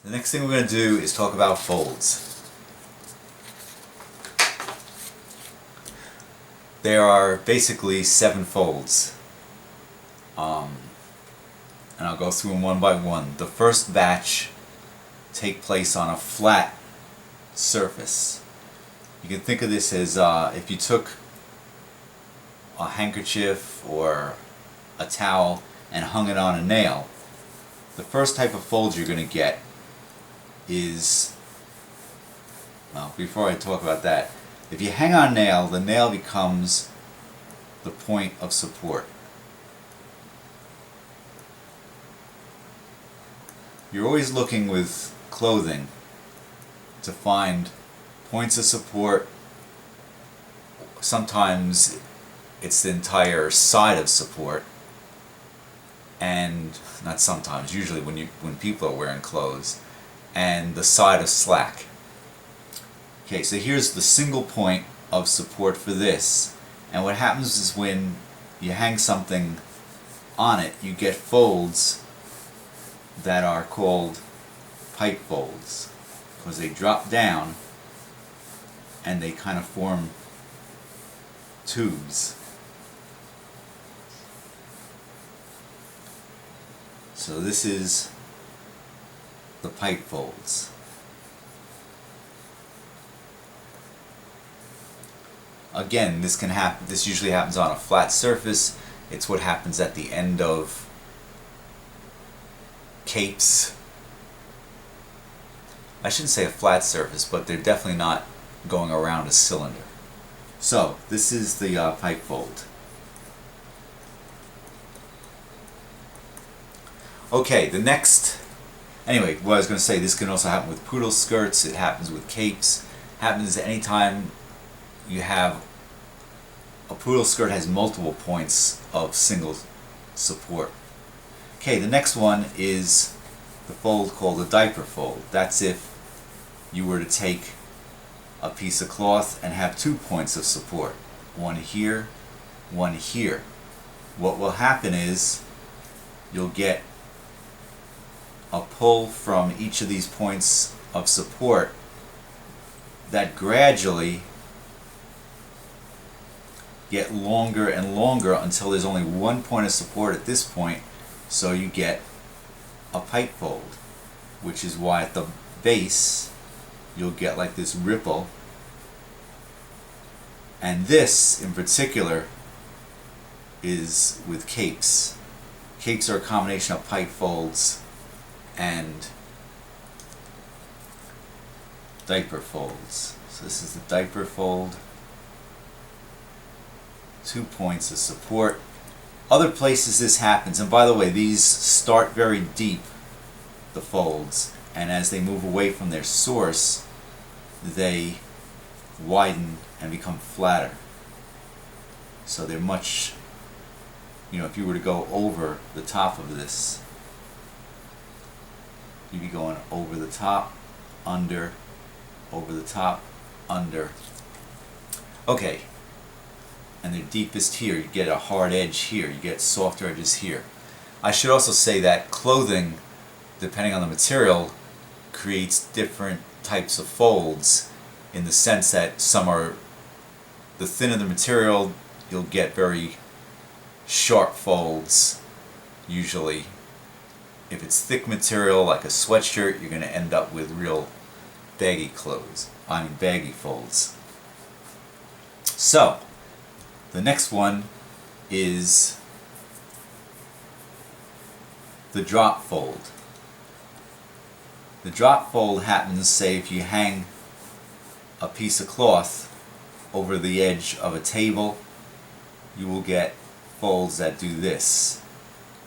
The next thing we're going to do is talk about folds. There are basically 7 folds, and I'll go through them one by one. The first batch take place on a flat surface. You can think of this as if you took a handkerchief or a towel and hung it on a nail. The first type of fold you're going to get is, well, before I talk about that, if you hang on a nail, the nail becomes the point of support. You're always looking with clothing to find points of support. Sometimes it's the entire side of support, and not sometimes, usually when people are wearing clothes, and the side of slack. Okay, so here's the single point of support for this, and what happens is when you hang something on it, you get folds that are called pipe folds, because they drop down and they kind of form tubes. So this is the pipe folds. Again, this can happen. This usually happens on a flat surface. It's what happens at the end of capes. I shouldn't say a flat surface, but they're definitely not going around a cylinder. So this is the pipe fold. Okay, the next. Anyway, what I was going to say, this can also happen with poodle skirts. It happens with capes. It happens anytime you have a poodle skirt has multiple points of single support. Okay, the next one is the fold called a diaper fold. That's if you were to take a piece of cloth and have 2 points of support. One here, one here. What will happen is you'll get a pull from each of these points of support that gradually get longer and longer until there's only 1 point of support at this point, so you get a pipe fold, which is why at the base you'll get like this ripple. And this in particular is with capes. Capes are a combination of pipe folds and diaper folds. So this is the diaper fold. 2 points of support. Other places this happens, and by the way, these start very deep, the folds, and as they move away from their source, they widen and become flatter. So they're much, if you were to go over the top of this, you'd be going over the top, under, over the top, under. Okay. And they're deepest here. You get a hard edge here. You get softer edges here. I should also say that clothing, depending on the material, creates different types of folds, in the sense that some are, the thinner the material, you'll get very sharp folds usually. If it's thick material like a sweatshirt, you're going to end up with real baggy baggy folds. So the next one is the drop fold. The drop fold happens, say, if you hang a piece of cloth over the edge of a table, you will get folds that do this,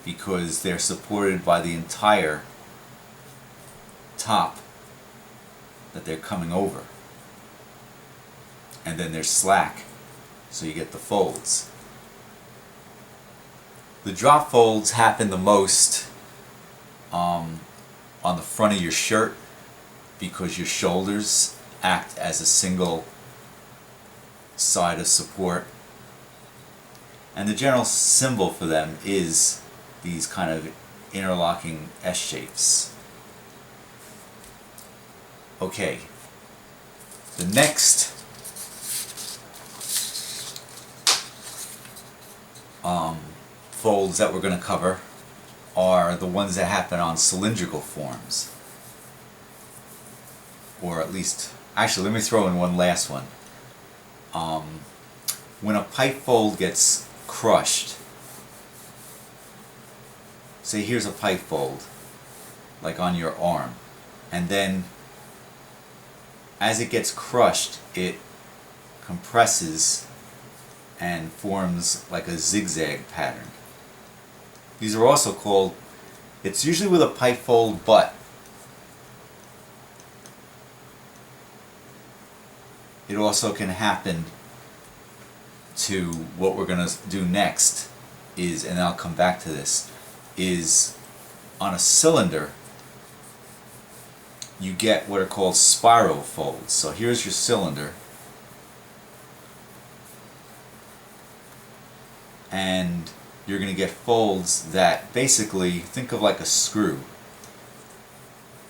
because they're supported by the entire top that they're coming over. And then there's slack, so you get the folds. The drop folds happen the most on the front of your shirt, because your shoulders act as a single side of support. And the general symbol for them is these kind of interlocking S shapes. Okay, the next folds that we're going to cover are the ones that happen on cylindrical forms. Or at least, actually let me throw in one last one. When a pipe fold gets crushed, say here's a pipe fold, like on your arm, and then as it gets crushed, it compresses and forms like a zigzag pattern. These are also called, it's usually with a pipe fold, but it also can happen to what we're going to do next is, and I'll come back to this, is on a cylinder you get what are called spiral folds. So here's your cylinder, and you're going to get folds that basically, think of like a screw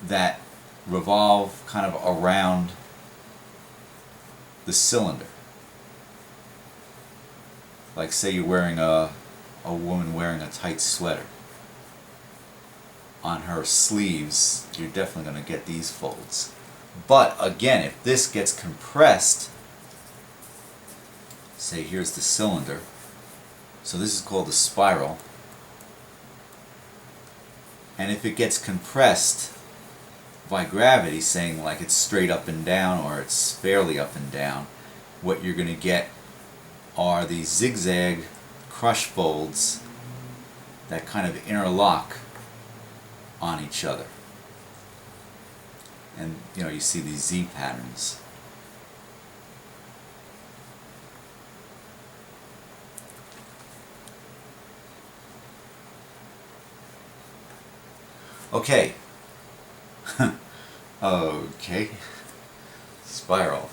that revolve kind of around the cylinder. Like say you're wearing a woman wearing a tight sweater. On her sleeves, you're definitely going to get these folds. But again, if this gets compressed, say here's the cylinder, so this is called a spiral, and if it gets compressed by gravity, saying like it's straight up and down or it's fairly up and down, what you're going to get are these zigzag crush folds that kind of interlock on each other. And you know, you see these Z patterns. Okay. Okay. Spiral.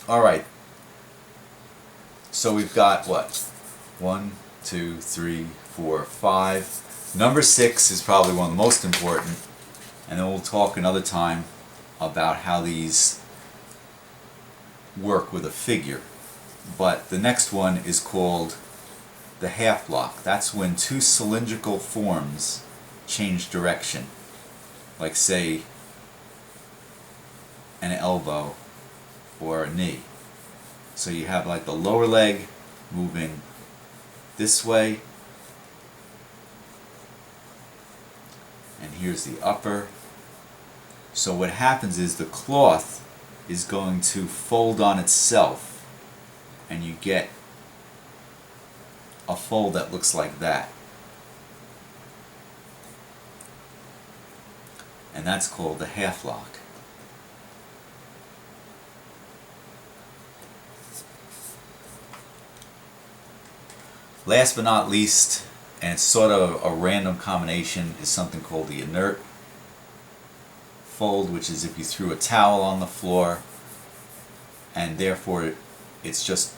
Alright. So we've got what? 1, 2, 3, 4, 5. Number 6 is probably one of the most important, and then we'll talk another time about how these work with a figure. But the next one is called the half lock. That's when two cylindrical forms change direction, like say an elbow or a knee. So you have like the lower leg moving this way, and here's the upper. So what happens is the cloth is going to fold on itself, and you get a fold that looks like that. And that's called the half lock. Last but not least, and it's sort of a random combination, is something called the inert fold, which is if you threw a towel on the floor, and therefore it's just,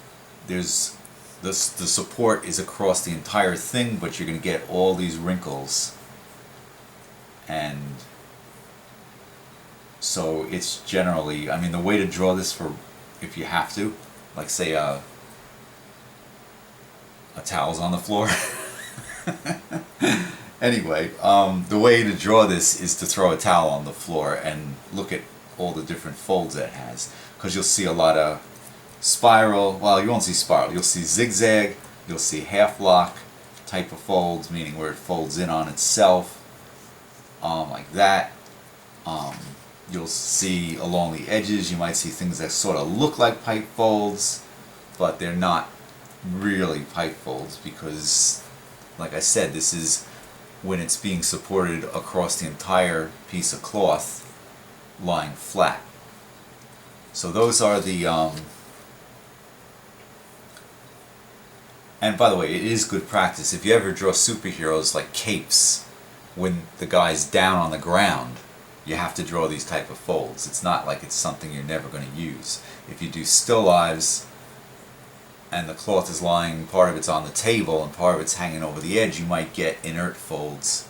there's the support is across the entire thing, but you're going to get all these wrinkles. And so it's generally, I mean, the way to draw this, for if you have to, like say a towel's on the floor. Anyway, the way to draw this is to throw a towel on the floor and look at all the different folds that it has, because you'll see a lot of spiral. Well, you won't see spiral, you'll see zigzag, you'll see half lock type of folds, meaning where it folds in on itself, like that. You'll see along the edges, you might see things that sort of look like pipe folds, but they're not really pipe folds, because like I said, this is when it's being supported across the entire piece of cloth lying flat. So those are the and by the way, it is good practice if you ever draw superheroes like capes, when the guy's down on the ground, you have to draw these type of folds. It's not like it's something you're never going to use. If you do still lives and the cloth is lying, part of it's on the table and part of it's hanging over the edge, you might get inert folds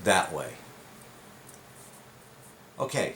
that way. Okay,